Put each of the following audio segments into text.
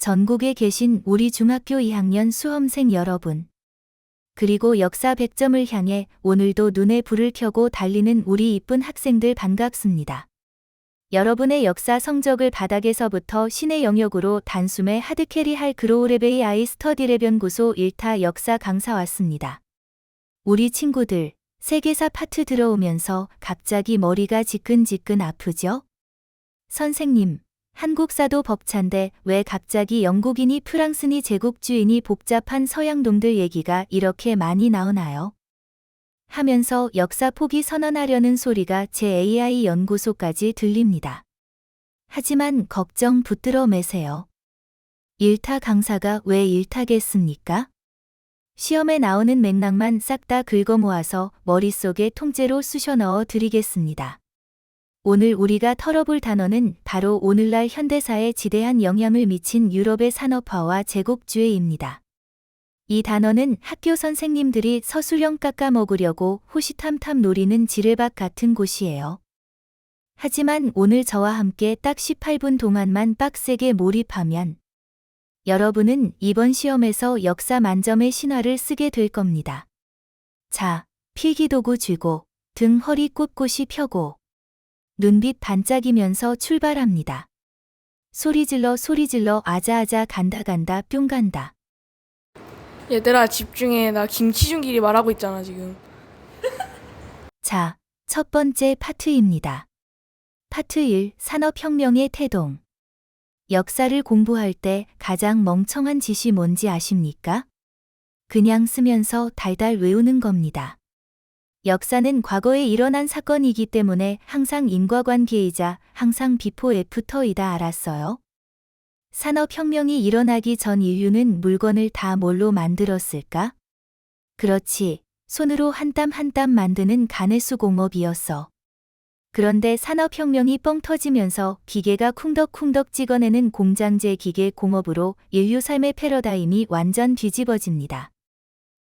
전국에 계신 우리 중학교 2학년 수험생 여러분, 그리고 역사 100점을 향해 오늘도 눈에 불을 켜고 달리는 우리 이쁜 학생들 반갑습니다. 여러분의 역사 성적을 바닥에서부터 신의 영역으로 단숨에 하드캐리할 그로우레베이 아이 스터디랩 연구소 1타 역사 강사 왔습니다. 우리 친구들, 세계사 파트 들어오면서 갑자기 머리가 지끈지끈 아프죠? 선생님, 한국사도 벅찬데 왜 갑자기 영국이니 프랑스니 제국주의니 복잡한 서양놈들 얘기가 이렇게 많이 나오나요? 하면서 역사 포기 선언하려는 소리가 제 AI 연구소까지 들립니다. 하지만 걱정 붙들어 매세요. 1타 강사가 왜 1타겠습니까? 시험에 나오는 맥락만 싹 다 긁어 모아서 머릿속에 통째로 쑤셔 넣어 드리겠습니다. 오늘 우리가 털어볼 단어는 바로 오늘날 현대사에 지대한 영향을 미친 유럽의 산업화와 제국주의입니다. 이 단어는 학교 선생님들이 서술형 깎아 먹으려고 호시탐탐 노리는 지뢰밭 같은 곳이에요. 하지만 오늘 저와 함께 딱 18분 동안만 빡세게 몰입하면 여러분은 이번 시험에서 역사 만점의 신화를 쓰게 될 겁니다. 자, 필기도구 쥐고 등 허리 꼿꼿이 펴고 눈빛 반짝이면서 출발합니다. 소리 질러 아자아자 간다 뿅 간다. 얘들아 집중해. 나 김치중길이 말하고 있잖아 지금. 자, 첫 번째 파트입니다. 파트 1. 산업혁명의 태동. 역사를 공부할 때 가장 멍청한 짓이 뭔지 아십니까? 그냥 쓰면서 달달 외우는 겁니다. 역사는 과거에 일어난 사건이기 때문에 항상 인과관계이자 항상 비포 애프터이다 알았어요? 산업혁명이 일어나기 전 인류는 물건을 다 뭘로 만들었을까? 그렇지, 손으로 한 땀 한 땀 만드는 가내수공업이었어. 그런데 산업혁명이 뻥 터지면서 기계가 쿵덕쿵덕 찍어내는 공장제 기계 공업으로 인류 삶의 패러다임이 완전 뒤집어집니다.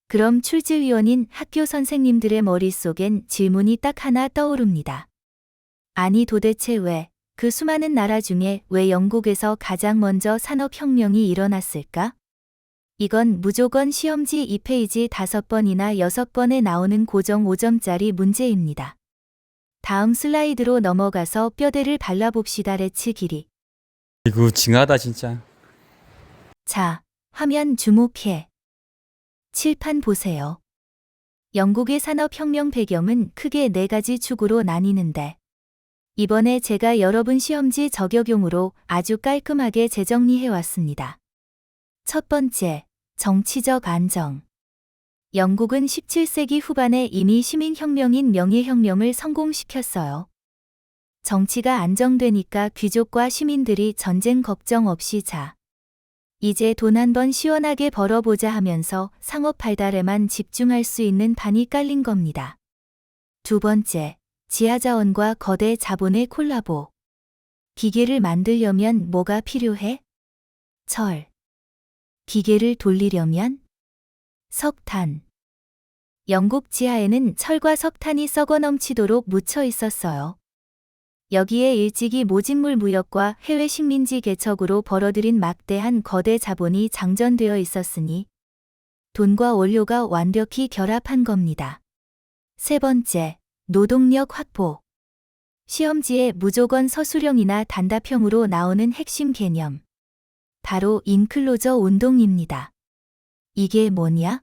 그럼 출제위원인 학교 선생님들의 머릿속엔 질문이 딱 하나 떠오릅니다. 아니 도대체 왜, 그 수많은 나라 중에 왜 영국에서 가장 먼저 산업혁명이 일어났을까? 이건 무조건 시험지 2페이지 5번이나 6번에 나오는 고정 5점짜리 문제입니다. 다음 슬라이드로 넘어가서 뼈대를 발라봅시다. 레츠 길이. 이거 징하다 진짜. 자, 화면 주목해. 칠판 보세요. 영국의 산업혁명 배경은 크게 4가지 축으로 나뉘는데 이번에 제가 여러분 시험지 저격용으로 아주 깔끔하게 재정리해왔습니다. 첫 번째, 정치적 안정. 영국은 17세기 후반에 이미 시민혁명인 명예혁명을 성공시켰어요. 정치가 안정되니까 귀족과 시민들이 전쟁 걱정 없이 이제 돈 한 번 시원하게 벌어보자 하면서 상업 발달에만 집중할 수 있는 판이 깔린 겁니다. 두 번째, 지하자원과 거대 자본의 콜라보. 기계를 만들려면 뭐가 필요해? 철. 기계를 돌리려면? 석탄. 영국 지하에는 철과 석탄이 썩어 넘치도록 묻혀 있었어요. 여기에 일찍이 모직물 무역과 해외 식민지 개척으로 벌어들인 막대한 거대 자본이 장전되어 있었으니 돈과 원료가 완벽히 결합한 겁니다. 세 번째, 노동력 확보. 시험지에 무조건 서술형이나 단답형으로 나오는 핵심 개념. 바로 인클로저 운동입니다. 이게 뭐냐?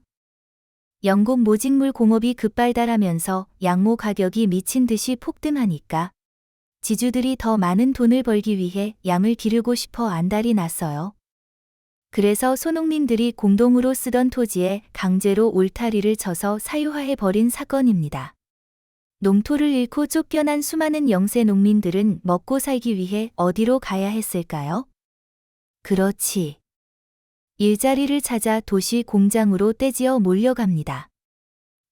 영국 모직물 공업이 급발달하면서 양모 가격이 미친 듯이 폭등하니까 지주들이 더 많은 돈을 벌기 위해 양을 기르고 싶어 안달이 났어요. 그래서 소농민들이 공동으로 쓰던 토지에 강제로 울타리를 쳐서 사유화해버린 사건입니다. 농토를 잃고 쫓겨난 수많은 영세 농민들은 먹고 살기 위해 어디로 가야 했을까요? 그렇지. 일자리를 찾아 도시 공장으로 떼지어 몰려갑니다.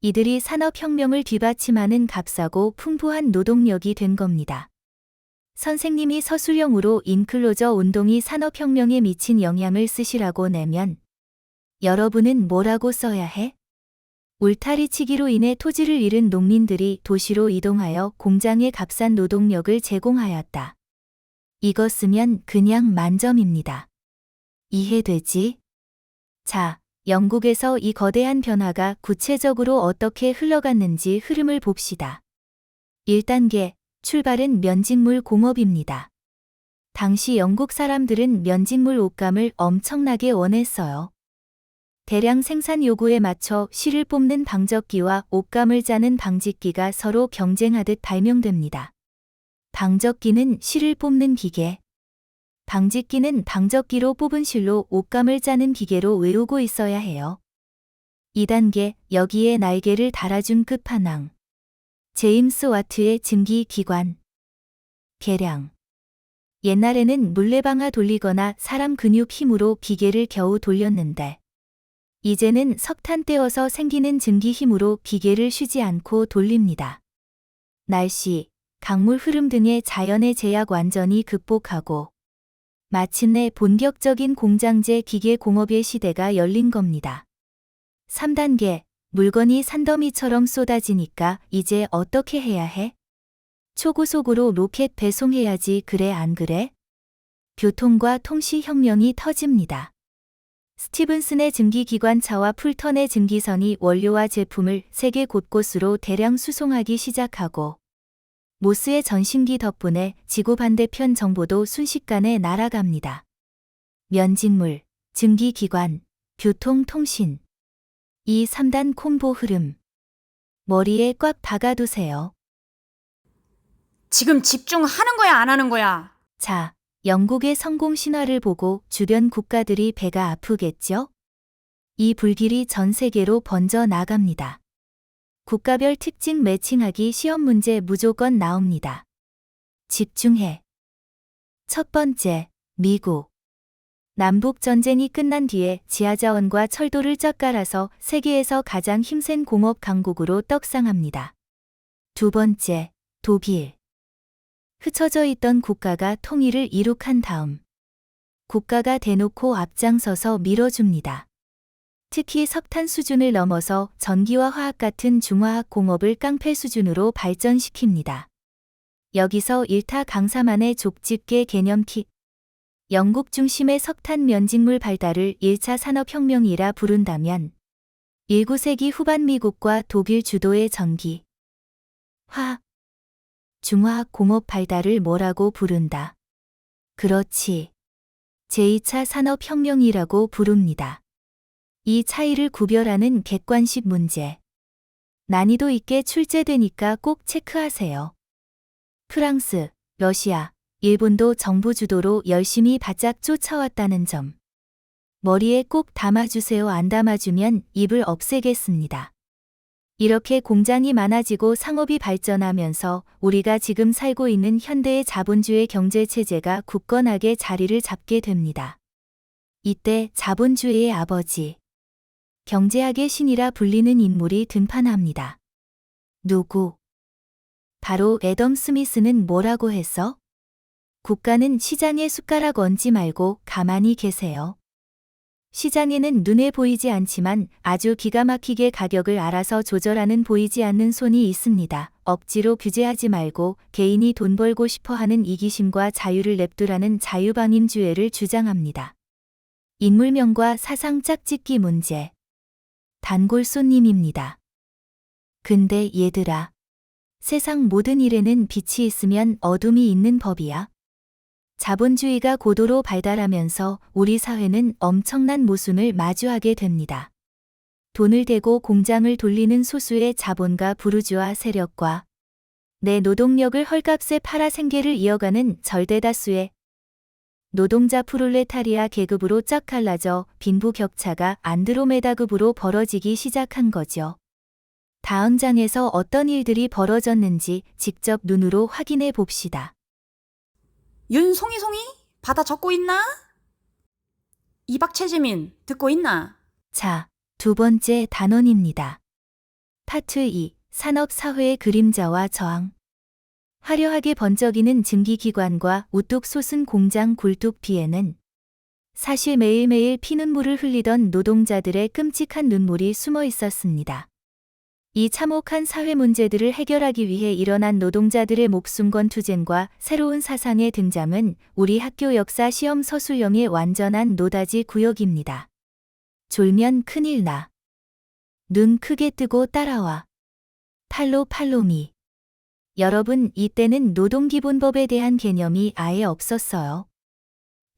이들이 산업혁명을 뒷받침하는 값싸고 풍부한 노동력이 된 겁니다. 선생님이 서술형으로 인클로저 운동이 산업혁명에 미친 영향을 쓰시라고 내면 여러분은 뭐라고 써야 해? 울타리치기로 인해 토지를 잃은 농민들이 도시로 이동하여 공장에 값싼 노동력을 제공하였다. 이거 쓰면 그냥 만점입니다. 이해되지? 자, 영국에서 이 거대한 변화가 구체적으로 어떻게 흘러갔는지 흐름을 봅시다. 1단계, 출발은 면직물 공업입니다. 당시 영국 사람들은 면직물 옷감을 엄청나게 원했어요. 대량 생산 요구에 맞춰 실을 뽑는 방적기와 옷감을 짜는 방직기가 서로 경쟁하듯 발명됩니다. 방적기는 실을 뽑는 기계, 방직기는 방적기로 뽑은 실로 옷감을 짜는 기계로 외우고 있어야 해요. 2단계, 여기에 날개를 달아준 끝판왕. 제임스 와트의 증기기관. 계량. 옛날에는 물레방아 돌리거나 사람 근육 힘으로 기계를 겨우 돌렸는데, 이제는 석탄 떼어서 생기는 증기 힘으로 기계를 쉬지 않고 돌립니다. 날씨, 강물 흐름 등의 자연의 제약 완전히 극복하고 마침내 본격적인 공장제 기계 공업의 시대가 열린 겁니다. 3단계, 물건이 산더미처럼 쏟아지니까 이제 어떻게 해야 해? 초고속으로 로켓 배송해야지, 그래 안 그래? 교통과 통시혁명이 터집니다. 스티븐슨의 증기기관차와 풀턴의 증기선이 원료와 제품을 세계 곳곳으로 대량 수송하기 시작하고, 모스의 전신기 덕분에 지구 반대편 정보도 순식간에 날아갑니다. 면직물, 증기기관, 교통, 통신. 이 3단 콤보 흐름. 머리에 꽉 박아두세요. 지금 집중하는 거야, 안 하는 거야? 자, 영국의 성공 신화를 보고 주변 국가들이 배가 아프겠죠? 이 불길이 전 세계로 번져 나갑니다. 국가별 특징 매칭하기 시험 문제 무조건 나옵니다. 집중해. 첫 번째, 미국. 남북 전쟁이 끝난 뒤에 지하자원과 철도를 쫙 깔아서 세계에서 가장 힘센 공업 강국으로 떡상합니다. 두 번째, 독일. 흩어져 있던 국가가 통일을 이룩한 다음 국가가 대놓고 앞장서서 밀어줍니다. 특히 석탄 수준을 넘어서 전기와 화학 같은 중화학 공업을 깡패 수준으로 발전시킵니다. 여기서 일타 강사만의 족집게 개념 킥. 영국 중심의 석탄 면직물 발달을 1차 산업혁명이라 부른다면 19세기 후반 미국과 독일 주도의 전기, 화학, 중화학 공업 발달을 뭐라고 부른다? 그렇지. 제2차 산업혁명이라고 부릅니다. 이 차이를 구별하는 객관식 문제. 난이도 있게 출제되니까 꼭 체크하세요. 프랑스, 러시아, 일본도 정부 주도로 열심히 바짝 쫓아왔다는 점. 머리에 꼭 담아주세요. 안 담아주면 입을 없애겠습니다. 이렇게 공장이 많아지고 상업이 발전하면서 우리가 지금 살고 있는 현대의 자본주의 경제체제가 굳건하게 자리를 잡게 됩니다. 이때 자본주의의 아버지, 경제학의 신이라 불리는 인물이 등판합니다. 누구? 바로 애덤 스미스는 뭐라고 했어? 국가는 시장에 숟가락 얹지 말고 가만히 계세요. 시장에는 눈에 보이지 않지만 아주 기가 막히게 가격을 알아서 조절하는 보이지 않는 손이 있습니다. 억지로 규제하지 말고 개인이 돈 벌고 싶어 하는 이기심과 자유를 냅두라는 자유방임주의를 주장합니다. 인물명과 사상 짝짓기 문제. 단골 손님입니다. 근데 얘들아, 세상 모든 일에는 빛이 있으면 어둠이 있는 법이야. 자본주의가 고도로 발달하면서 우리 사회는 엄청난 모순을 마주하게 됩니다. 돈을 대고 공장을 돌리는 소수의 자본가 부르주아 세력과 내 노동력을 헐값에 팔아 생계를 이어가는 절대다수의 노동자 프롤레타리아 계급으로 쫙 갈라져 빈부격차가 안드로메다급으로 벌어지기 시작한 거죠. 다음 장에서 어떤 일들이 벌어졌는지 직접 눈으로 확인해 봅시다. 윤송이 받아 적고 있나? 이박채지민 듣고 있나? 자, 두 번째 단원입니다. 파트 2. 산업사회의 그림자와 저항. 화려하게 번쩍이는 증기기관과 우뚝 솟은 공장 굴뚝 뒤에는 사실 매일매일 피눈물을 흘리던 노동자들의 끔찍한 눈물이 숨어 있었습니다. 이 참혹한 사회 문제들을 해결하기 위해 일어난 노동자들의 목숨 건 투쟁과 새로운 사상의 등장은 우리 학교 역사 시험 서술형의 완전한 노다지 구역입니다. 졸면 큰일 나. 눈 크게 뜨고 따라와. 팔로미. 여러분, 이때는 노동기본법에 대한 개념이 아예 없었어요.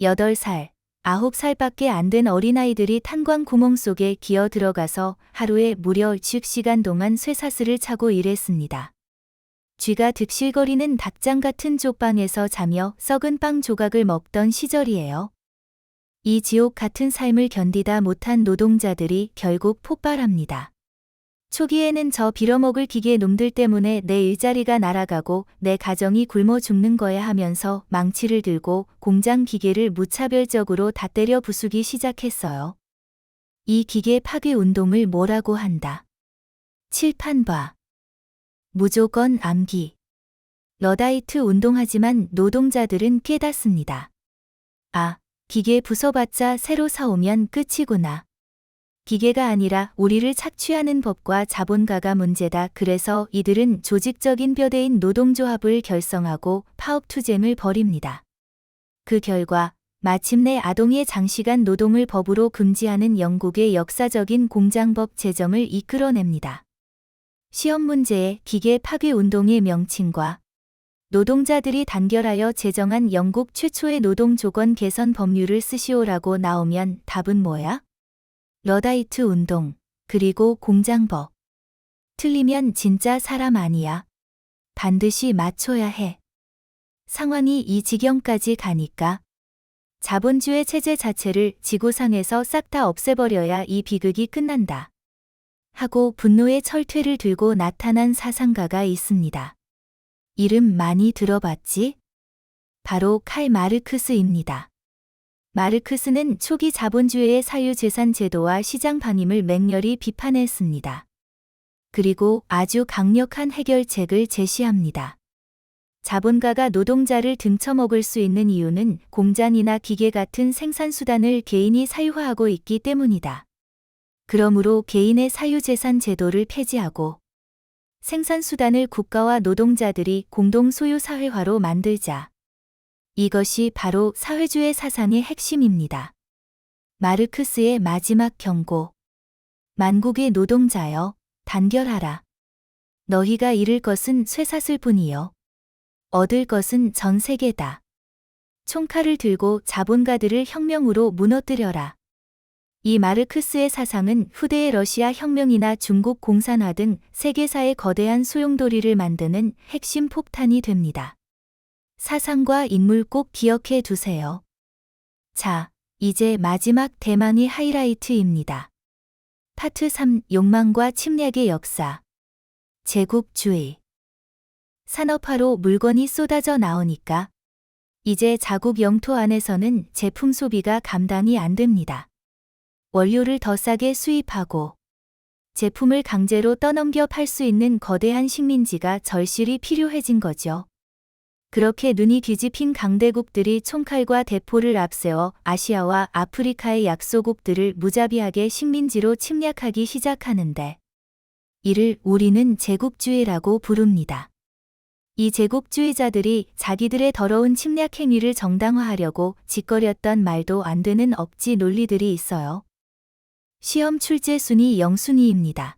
8살, 9살밖에 안 된 어린아이들이 탄광 구멍 속에 기어 들어가서 하루에 무려 10시간 동안 쇠사슬을 차고 일했습니다. 쥐가 득실거리는 닭장 같은 쪽방에서 자며 썩은 빵 조각을 먹던 시절이에요. 이 지옥 같은 삶을 견디다 못한 노동자들이 결국 폭발합니다. 초기에는 저 빌어먹을 기계 놈들 때문에 내 일자리가 날아가고 내 가정이 굶어 죽는 거야 하면서 망치를 들고 공장 기계를 무차별적으로 다 때려 부수기 시작했어요. 이 기계 파괴 운동을 뭐라고 한다. 칠판 봐. 무조건 암기. 러다이트 운동하지만 노동자들은 깨닫습니다. 아, 기계 부숴봤자 새로 사오면 끝이구나. 기계가 아니라 우리를 착취하는 법과 자본가가 문제다. 그래서 이들은 조직적인 뼈대인 노동조합을 결성하고 파업투쟁을 벌입니다. 그 결과 마침내 아동의 장시간 노동을 법으로 금지하는 영국의 역사적인 공장법 제정을 이끌어냅니다. 시험 문제에 기계 파괴 운동의 명칭과 노동자들이 단결하여 제정한 영국 최초의 노동 조건 개선 법률을 쓰시오라고 나오면 답은 뭐야? 러다이트 운동, 그리고 공장법. 틀리면 진짜 사람 아니야. 반드시 맞춰야 해. 상황이 이 지경까지 가니까 자본주의 체제 자체를 지구상에서 싹 다 없애버려야 이 비극이 끝난다. 하고 분노의 철퇴를 들고 나타난 사상가가 있습니다. 이름 많이 들어봤지? 바로 칼 마르크스입니다. 마르크스는 초기 자본주의의 사유재산 제도와 시장 방임을 맹렬히 비판했습니다. 그리고 아주 강력한 해결책을 제시합니다. 자본가가 노동자를 등쳐먹을 수 있는 이유는 공장이나 기계 같은 생산수단을 개인이 사유화하고 있기 때문이다. 그러므로 개인의 사유재산 제도를 폐지하고 생산수단을 국가와 노동자들이 공동 소유 사회화로 만들자. 이것이 바로 사회주의 사상의 핵심입니다. 마르크스의 마지막 경고. 만국의 노동자여, 단결하라. 너희가 잃을 것은 쇠사슬뿐이요. 얻을 것은 전 세계다. 총칼을 들고 자본가들을 혁명으로 무너뜨려라. 이 마르크스의 사상은 후대의 러시아 혁명이나 중국 공산화 등 세계사의 거대한 소용돌이를 만드는 핵심 폭탄이 됩니다. 사상과 인물 꼭 기억해 두세요. 자, 이제 마지막 대망의 하이라이트입니다. 파트 3. 욕망과 침략의 역사. 제국주의. 산업화로 물건이 쏟아져 나오니까 이제 자국 영토 안에서는 제품 소비가 감당이 안 됩니다. 원료를 더 싸게 수입하고 제품을 강제로 떠넘겨 팔 수 있는 거대한 식민지가 절실히 필요해진 거죠. 그렇게 눈이 뒤집힌 강대국들이 총칼과 대포를 앞세워 아시아와 아프리카의 약소국들을 무자비하게 식민지로 침략하기 시작하는데 이를 우리는 제국주의라고 부릅니다. 이 제국주의자들이 자기들의 더러운 침략 행위를 정당화하려고 짓거렸던 말도 안 되는 억지 논리들이 있어요. 시험 출제 순위 0순위입니다.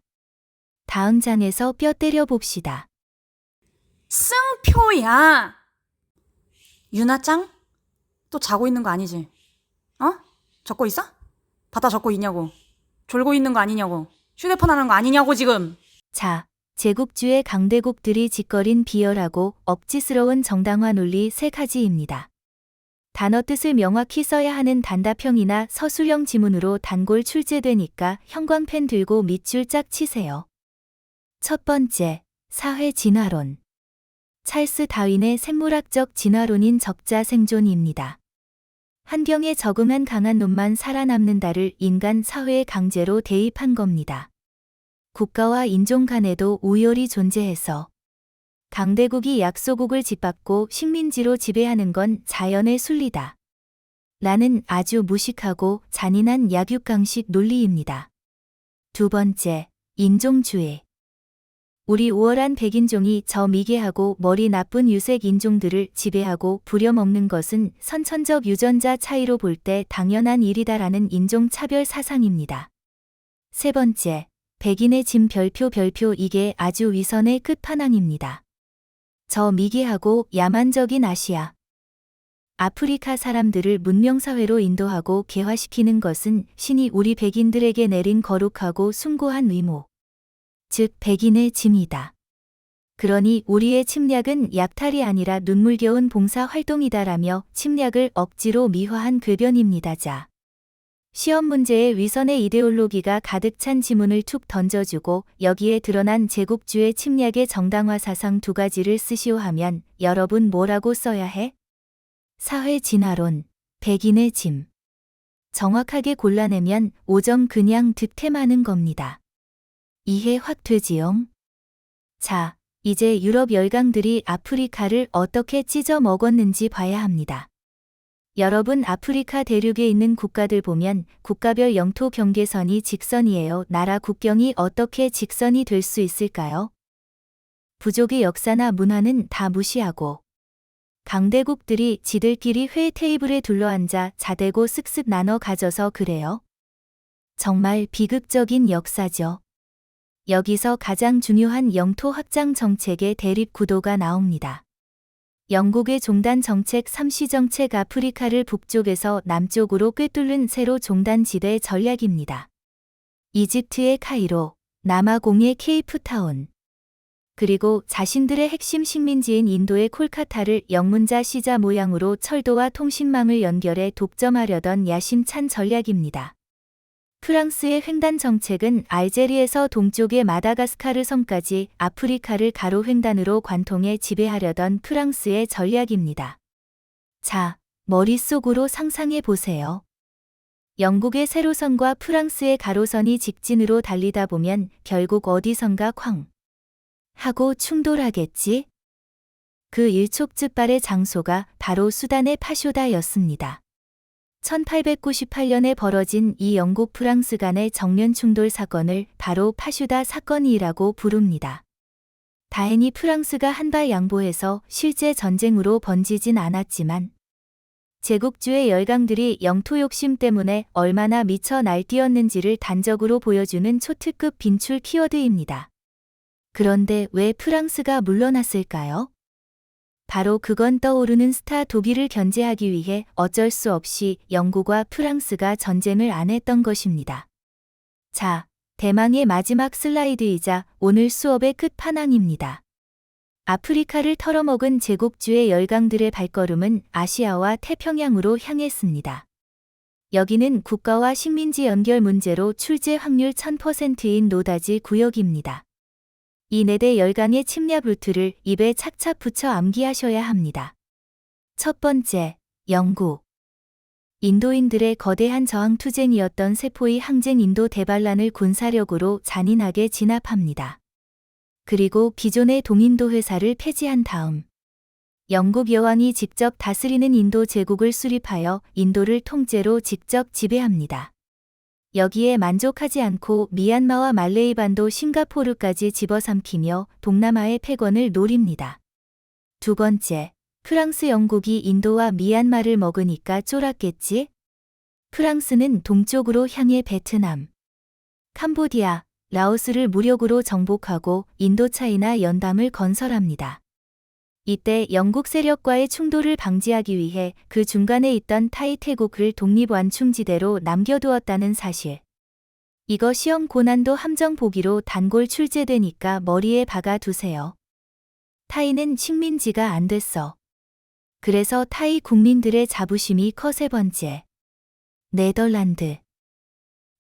다음 장에서 뼈 때려 봅시다. 승표야! 유나짱? 또 자고 있는 거 아니지? 어? 적고 있어? 받아 적고 있냐고. 졸고 있는 거 아니냐고. 휴대폰 하는 거 아니냐고 지금. 자, 제국주의 강대국들이 짓거린 비열하고 억지스러운 정당화 논리 3가지입니다. 단어 뜻을 명확히 써야 하는 단답형이나 서술형 지문으로 단골 출제되니까 형광펜 들고 밑줄 짝 치세요. 첫 번째, 사회 진화론. 찰스 다윈의 생물학적 진화론인 적자 생존입니다. 환경에 적응한 강한 놈만 살아남는다를 인간 사회에 강제로 대입한 겁니다. 국가와 인종 간에도 우열이 존재해서 강대국이 약소국을 짓밟고 식민지로 지배하는 건 자연의 순리다. 라는 아주 무식하고 잔인한 약육강식 논리입니다. 두 번째, 인종주의. 우리 우월한 백인종이 저 미개하고 머리 나쁜 유색 인종들을 지배하고 부려먹는 것은 선천적 유전자 차이로 볼 때 당연한 일이다라는 인종차별 사상입니다. 세 번째, 백인의 짐 별표 이게 아주 위선의 끝판왕입니다. 저 미개하고 야만적인 아시아, 아프리카 사람들을 문명사회로 인도하고 개화시키는 것은 신이 우리 백인들에게 내린 거룩하고 숭고한 의무, 즉 백인의 짐이다. 그러니 우리의 침략은 약탈이 아니라 눈물겨운 봉사활동이다라며 침략을 억지로 미화한 궤변입니다. 자, 시험 문제에 위선의 이데올로기가 가득 찬 지문을 툭 던져주고 여기에 드러난 제국주의 침략의 정당화 사상 두 가지를 쓰시오 하면 여러분 뭐라고 써야 해? 사회 진화론, 백인의 짐. 정확하게 골라내면 5점 그냥 득템하는 겁니다. 이해 확 되지용? 자, 이제 유럽 열강들이 아프리카를 어떻게 찢어 먹었는지 봐야 합니다. 여러분 아프리카 대륙에 있는 국가들 보면 국가별 영토 경계선이 직선이에요. 나라 국경이 어떻게 직선이 될 수 있을까요? 부족의 역사나 문화는 다 무시하고 강대국들이 지들끼리 회 테이블에 둘러앉아 자대고 쓱쓱 나눠 가져서 그래요. 정말 비극적인 역사죠. 여기서 가장 중요한 영토 확장 정책의 대립 구도가 나옵니다. 영국의 종단 정책 3시 정책 아프리카를 북쪽에서 남쪽으로 꿰뚫는 세로 종단지대 전략입니다. 이집트의 카이로, 남아공의 케이프타운, 그리고 자신들의 핵심 식민지인 인도의 콜카타를 영문자 시자 모양으로 철도와 통신망을 연결해 독점하려던 야심찬 전략입니다. 프랑스의 횡단 정책은 알제리에서 동쪽의 마다가스카르 섬까지 아프리카를 가로 횡단으로 관통해 지배하려던 프랑스의 전략입니다. 자, 머릿속으로 상상해 보세요. 영국의 세로선과 프랑스의 가로선이 직진으로 달리다 보면 결국 어디선가 쾅 하고 충돌하겠지? 그 일촉즉발의 장소가 바로 수단의 파쇼다였습니다. 1898년에 벌어진 이 영국 프랑스 간의 정면 충돌 사건을 바로 파슈다 사건이라고 부릅니다. 다행히 프랑스가 한 발 양보해서 실제 전쟁으로 번지진 않았지만 제국주의 열강들이 영토 욕심 때문에 얼마나 미쳐 날뛰었는지를 단적으로 보여주는 초특급 빈출 키워드입니다. 그런데 왜 프랑스가 물러났을까요? 바로 그건 떠오르는 스타 독일을 견제하기 위해 어쩔 수 없이 영국과 프랑스가 전쟁을 안 했던 것입니다. 자, 대망의 마지막 슬라이드이자 오늘 수업의 끝판왕입니다. 아프리카를 털어먹은 제국주의 열강들의 발걸음은 아시아와 태평양으로 향했습니다. 여기는 국가와 식민지 연결 문제로 출제 확률 1000%인 노다지 구역입니다. 이 4대 열강의 침략 루트를 입에 착착 붙여 암기하셔야 합니다. 첫 번째, 영국. 인도인들의 거대한 저항투쟁이었던 세포의 항쟁 인도 대반란을 군사력으로 잔인하게 진압합니다. 그리고 기존의 동인도 회사를 폐지한 다음 영국 여왕이 직접 다스리는 인도 제국을 수립하여 인도를 통째로 직접 지배합니다. 여기에 만족하지 않고 미얀마와 말레이 반도 싱가포르까지 집어삼키며 동남아의 패권을 노립니다. 두 번째, 프랑스 영국이 인도와 미얀마를 먹으니까 쫄았겠지? 프랑스는 동쪽으로 향해 베트남, 캄보디아, 라오스를 무력으로 정복하고 인도차이나 연담을 건설합니다. 이때 영국 세력과의 충돌을 방지하기 위해 그 중간에 있던 타이 태국을 독립완충지대로 남겨두었다는 사실. 이거 시험 고난도 함정 보기로 단골 출제되니까 머리에 박아 두세요. 타이는 식민지가 안 됐어. 그래서 타이 국민들의 자부심이 커. 세 번째, 네덜란드.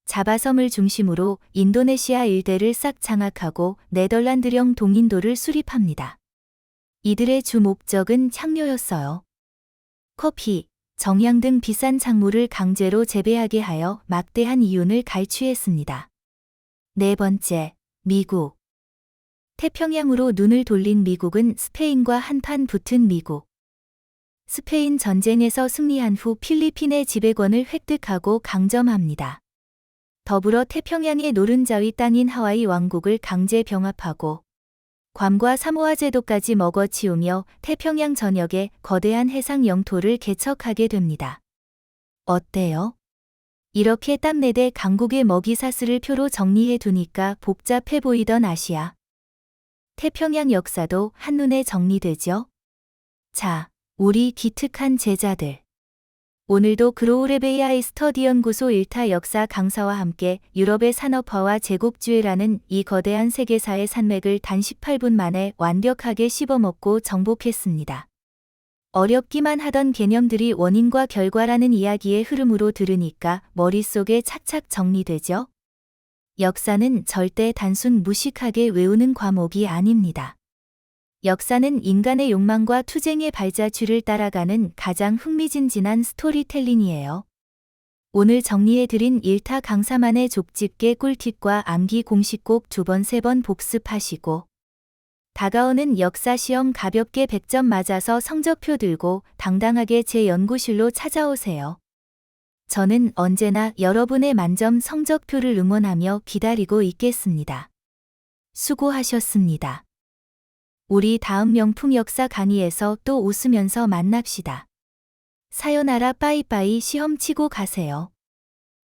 자바섬을 중심으로 인도네시아 일대를 싹 장악하고 네덜란드령 동인도를 수립합니다. 이들의 주 목적은 향료였어요. 커피, 정향 등 비싼 작물을 강제로 재배하게 하여 막대한 이윤을 갈취했습니다. 네 번째, 미국. 태평양으로 눈을 돌린 미국은 스페인과 한판 붙은 미국. 스페인 전쟁에서 승리한 후 필리핀의 지배권을 획득하고 강점합니다. 더불어 태평양의 노른자위 땅인 하와이 왕국을 강제 병합하고 괌과 사모아 제도까지 먹어치우며 태평양 전역에 거대한 해상 영토를 개척하게 됩니다. 어때요? 이렇게 땀내대 강국의 먹이사슬을 표로 정리해 두니까 복잡해 보이던 아시아. 태평양 역사도 한눈에 정리되죠? 자, 우리 기특한 제자들. 오늘도 그로우레베이아이 스터디 연구소 1타 역사 강사와 함께 유럽의 산업화와 제국주의라는 이 거대한 세계사의 산맥을 단 18분 만에 완벽하게 씹어먹고 정복했습니다. 어렵기만 하던 개념들이 원인과 결과라는 이야기의 흐름으로 들으니까 머릿속에 착착 정리되죠? 역사는 절대 단순 무식하게 외우는 과목이 아닙니다. 역사는 인간의 욕망과 투쟁의 발자취를 따라가는 가장 흥미진진한 스토리텔링이에요. 오늘 정리해드린 1타 강사만의 족집게 꿀팁과 암기 공식 꼭 2번, 3번 복습하시고 다가오는 역사 시험 가볍게 100점 맞아서 성적표 들고 당당하게 제 연구실로 찾아오세요. 저는 언제나 여러분의 만점 성적표를 응원하며 기다리고 있겠습니다. 수고하셨습니다. 우리 다음 명품 역사 강의에서 또 웃으면서 만납시다. 사요나라 빠이빠이 시험 치고 가세요.